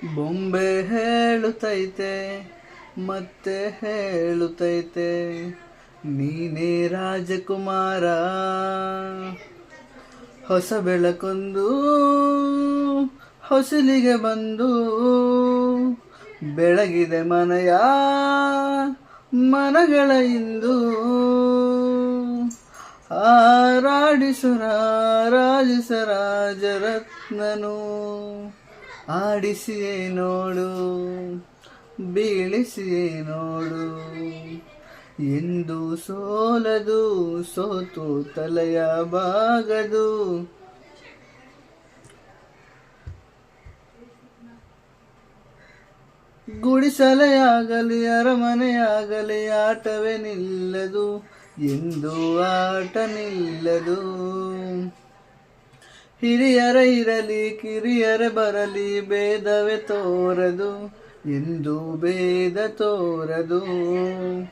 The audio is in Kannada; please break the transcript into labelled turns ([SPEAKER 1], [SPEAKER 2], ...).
[SPEAKER 1] ಬೊಂಬೆ ಹೇಳುತ್ತೈತೆ ಮತ್ತೆ ಹೇಳುತ್ತೈತೆ ನೀನೇ ರಾಜಕುಮಾರ. ಹೊಸ ಬೆಳಕೊಂದು ಹೊಸಲಿಗೆ ಬಂದು ಬೆಳಗಿದೆ ಮನಗಳ ಇಂದು. ರಾಜರತ್ನನು ಆಡಿಸಿಯೇ ನೋಡು, ಬೀಳಿಸಿಯೇ ನೋಡು, ಎಂದು ಸೋಲದು, ಸೋತು ತಲೆಯ ಬಾಗದು. ಗುಡಿಸಲೆಯಾಗಲಿ ಅರಮನೆಯಾಗಲಿ ಆಟವೇ ನಿಲ್ಲದು, ಎಂದು ಆಟ ನಿಲ್ಲದು. ಹಿರಿಯರ ಇರಲಿ ಕಿರಿಯರ ಬರಲಿ ಭೇದವೇ ತೋರದು, ಎಂದು ಭೇದ ತೋರದು.